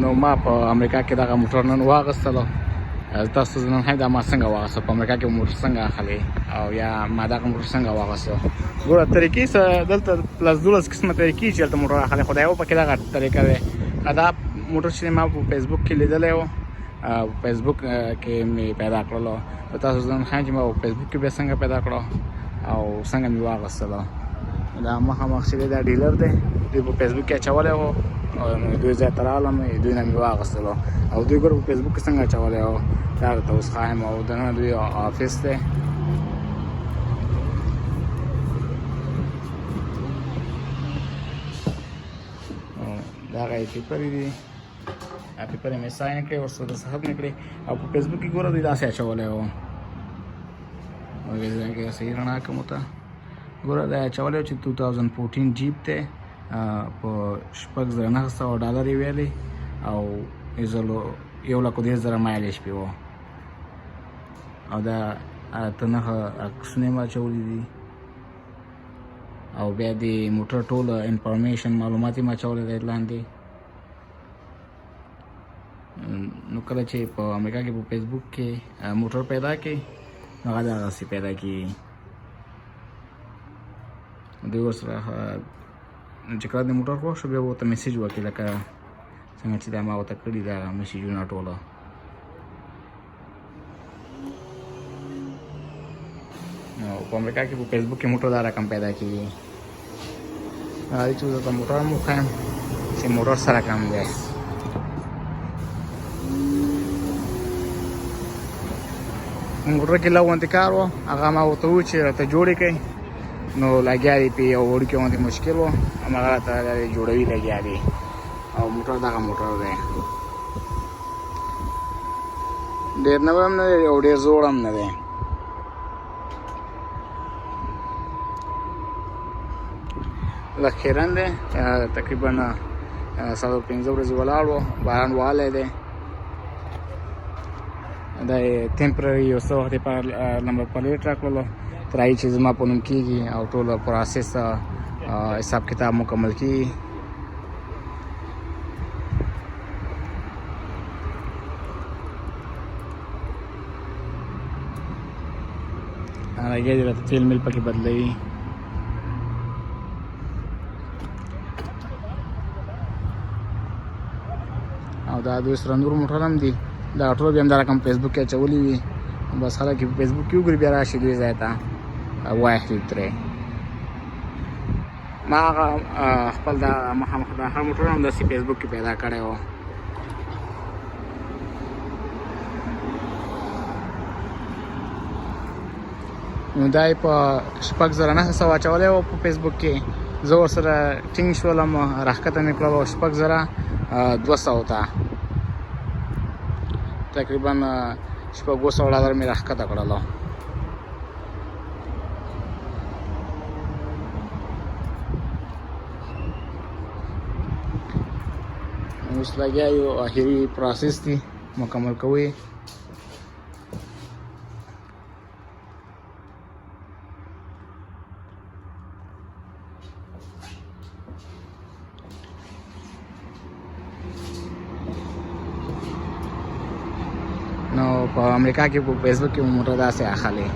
نو ما په امریکا کې دغه موټر نن واغستلو. تاسو نن هم دا ما څنګه واغسته په امریکا کې موټر څنګه اخلي او یا ما دغه موټر څنګه واغسته. ګوره طریقې دلته پلس 12 قسمه طریقې چې دلته موټر اخلي، خو دا یو پکې دغه طریقه ده. دا موټر چې ما په فیسبوک کې لیدلی و، فیسبوک کې مې پیدا کړلو. تاسو نن هم چې ما په فیسبوک کې بیا څنګه پیدا کړو او څنګه مې واغستلو. دا مخامخ چې دا ډیلر دی، دوی په فیسبوک کې اچولی و او دوی ځای ته راغلم، دوی نه مې واغستلو او دوی ګوره په فیسبوک کې څنګه اچولی و. دا درته اوس ښایم او دننه دوی آفس دی. دغه پیپرې دي، پیپرې مې ساین کړې، ورسره دستخط مې کړې او په فیسبوک کې ګوره دوی داسې اچولی و. کې صحیح رڼا کوم ته ګوره دا اچولی و چې 2014 جیپ دی، په $6,900 یې ویلې او 1,10,000 مایلیج پې و او دا اته نهه عکسونه مې اچولي دي او بیا د موټر ټول انفارمیشن معلومات یې مې اچولی دی لاندې. نو کله چې په امریکا کې په فیسبوک کې موټر پیدا کړي نو هغه دغسې پیدا کېږي. دوی ورسره چې کله د موټر خوښ شو بیا به ورته میسیج وکړي، لکه څنګه چې دا ما ورته کړي دا میسیجونه ټوله. نو په امریکا کې په فیسبوک کې موټر دا رقم پیدا کېږي. چې درته موټر هم وښایم چې موټر څه رقم دی. موټر کې لږ غوندې کار و، هغه ما ورته وویل چې راته جوړې کړئ. نو لګیا دی پې یو وړوکی غوندې مشکل و، هماغه راته جوړوي لګیا دی او موټر دغه موټر دی. ډېر نوی هم نه دی او ډېر زوړ هم نه دی. لږ خیرن دی، تقریبا 115 ورځې ولاړ و، باران والی دی. دا یې ټمپرري یو څه وخت لپاره نمبر پلیټ راکړلو، تر هغې چې زما په نوم کېږي او ټول پروسس حساب کتاب مکمل کېږي. لګیا دی راته تیل میل پکې بدلوي. او دا دوی سره نور موټر هم دي، دا ټول بیا هم دا رقم فیسبوک کې اچولي وي. بس خلک یې په فیسبوک کې وګوري بیا راشي دوی ځای ته واخلي ترې. ما هغه خپل دا مخامخ دا هر موټر هم داسې فیسبوک کې پیدا کړی و. نو دا یې په 6,900 اچولی و په فیسبوک کې. زه ورسره ټینګ شولم، راښکته مې کړلو 6,200 ته، تقریبا $6,200 مې راښکته کړلو. اوس لګیا یو اخري پروسس دی مکمل کوي. نو په امریکا کې په فیسبوک کې موټر داسې اخلي.